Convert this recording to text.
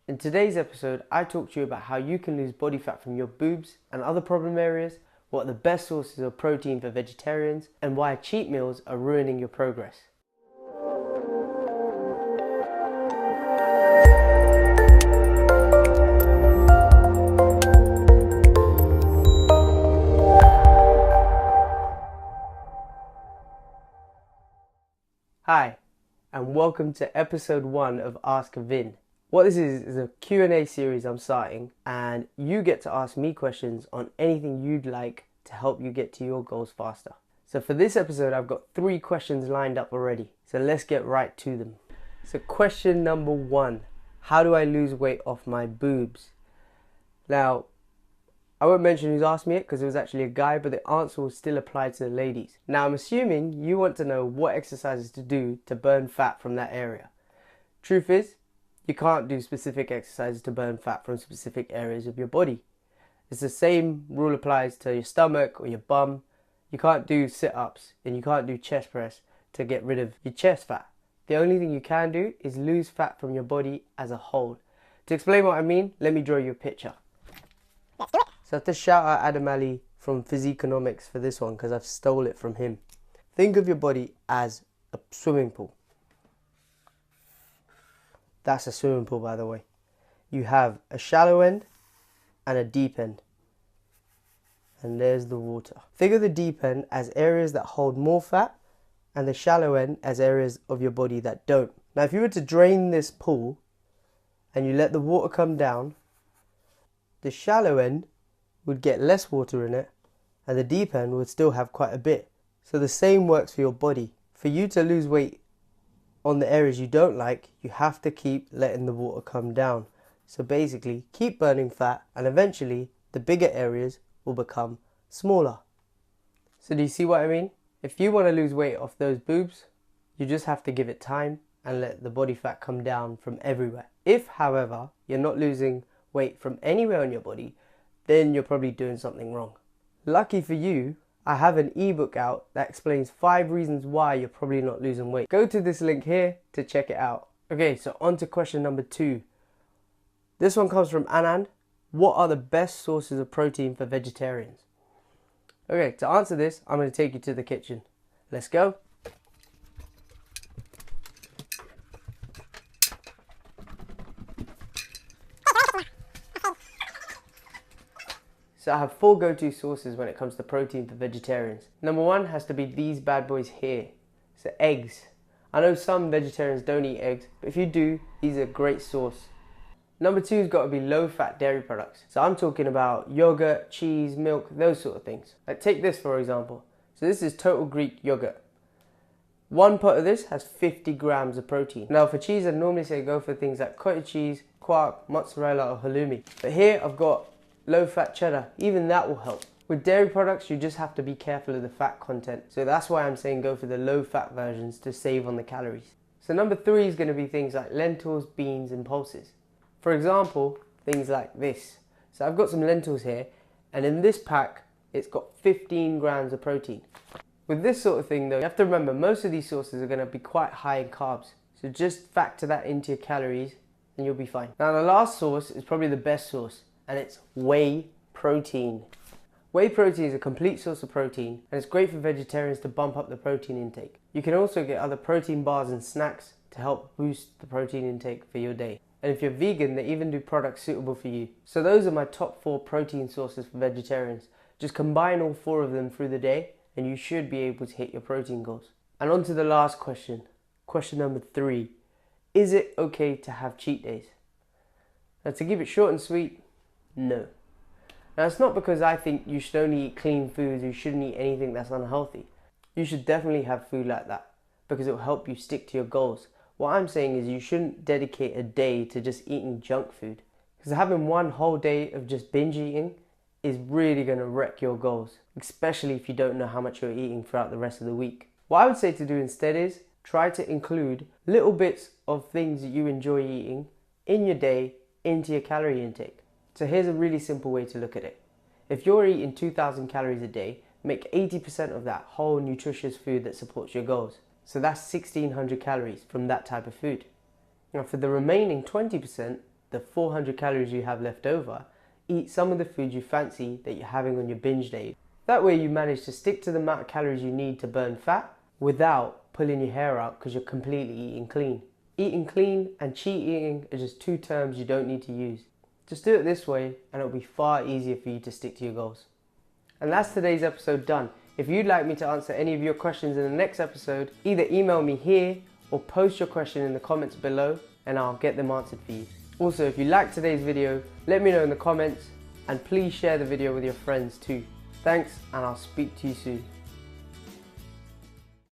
In today's episode, I talk to you about how you can lose body fat from your boobs and other problem areas, what are the best sources of protein for vegetarians, and why cheat meals are ruining your progress. Hi, and welcome to episode 1 of Ask Vin. What this is a Q&A series I'm starting, and you get to ask me questions on anything you'd like to help you get to your goals faster. So for this episode, I've got 3 questions lined up already. So let's get right to them. So question number 1, how do I lose weight off my boobs? Now, I won't mention who's asked me it because it was actually a guy, but the answer will still apply to the ladies. Now, I'm assuming you want to know what exercises to do to burn fat from that area. Truth is, you can't do specific exercises to burn fat from specific areas of your body. It's the same rule applies to your stomach or your bum. You can't do sit-ups and you can't do chest press to get rid of your chest fat. The only thing you can do is lose fat from your body as a whole. To explain what I mean, let me draw you a picture. Let's do it. So I have to shout out Adam Ali from Physiconomics for this one because I've stole it from him. Think of your body as a swimming pool. That's a swimming pool, by the way. You have a shallow end and a deep end. And there's the water. Think of the deep end as areas that hold more fat and the shallow end as areas of your body that don't. Now, if you were to drain this pool and you let the water come down, the shallow end would get less water in it and the deep end would still have quite a bit. So the same works for your body. For you to lose weight on the areas you don't like, you have to keep letting the water come down. So basically, keep burning fat and eventually the bigger areas will become smaller. So do you see what I mean? If you want to lose weight off those boobs, you just have to give it time and let the body fat come down from everywhere. If, however, you're not losing weight from anywhere on your body, then you're probably doing something wrong. Lucky for you, I have an ebook out that explains 5 reasons why you're probably not losing weight. Go to this link here to check it out. Okay, so on to question number 2. This one comes from Anand. What are the best sources of protein for vegetarians? Okay, to answer this, I'm going to take you to the kitchen. Let's go. So I have 4 go-to sources when it comes to protein for vegetarians. Number 1 has to be these bad boys here. So eggs. I know some vegetarians don't eat eggs, but if you do, these are a great source. Number 2 has got to be low-fat dairy products. So I'm talking about yogurt, cheese, milk, those sort of things. Like take this for example. So this is total Greek yogurt. 1 pot of this has 50 grams of protein. Now for cheese, I'd normally say go for things like cottage cheese, quark, mozzarella or halloumi. But here I've got low-fat cheddar. Even that will help. With dairy products, you just have to be careful of the fat content. So that's why I'm saying go for the low-fat versions to save on the calories. So number 3 is going to be things like lentils, beans and pulses. For example, things like this. So I've got some lentils here, and in this pack, it's got 15 grams of protein. With this sort of thing though, you have to remember most of these sources are going to be quite high in carbs. So just factor that into your calories and you'll be fine. Now the last source is probably the best source, and it's whey protein. Whey protein is a complete source of protein and it's great for vegetarians to bump up the protein intake. You can also get other protein bars and snacks to help boost the protein intake for your day. And if you're vegan, they even do products suitable for you. So those are my top 4 protein sources for vegetarians. Just combine all 4 of them through the day and you should be able to hit your protein goals. And on to the last question. Question number 3. Is it okay to have cheat days? Now to keep it short and sweet, no. Now it's not because I think you should only eat clean foods or you shouldn't eat anything that's unhealthy. You should definitely have food like that because it will help you stick to your goals. What I'm saying is you shouldn't dedicate a day to just eating junk food, because having one whole day of just binge eating is really going to wreck your goals, especially if you don't know how much you're eating throughout the rest of the week. What I would say to do instead is try to include little bits of things that you enjoy eating in your day into your calorie intake. So here's a really simple way to look at it. If you're eating 2,000 calories a day, make 80% of that whole nutritious food that supports your goals. So that's 1,600 calories from that type of food. Now for the remaining 20%, the 400 calories you have left over, eat some of the food you fancy that you're having on your binge days. That way you manage to stick to the amount of calories you need to burn fat without pulling your hair out because you're completely eating clean. Eating clean and cheat eating are just two terms you don't need to use. Just do it this way and it'll be far easier for you to stick to your goals. And that's today's episode done. If you'd like me to answer any of your questions in the next episode, either email me here or post your question in the comments below and I'll get them answered for you. Also, if you liked today's video, let me know in the comments and please share the video with your friends too. Thanks, and I'll speak to you soon.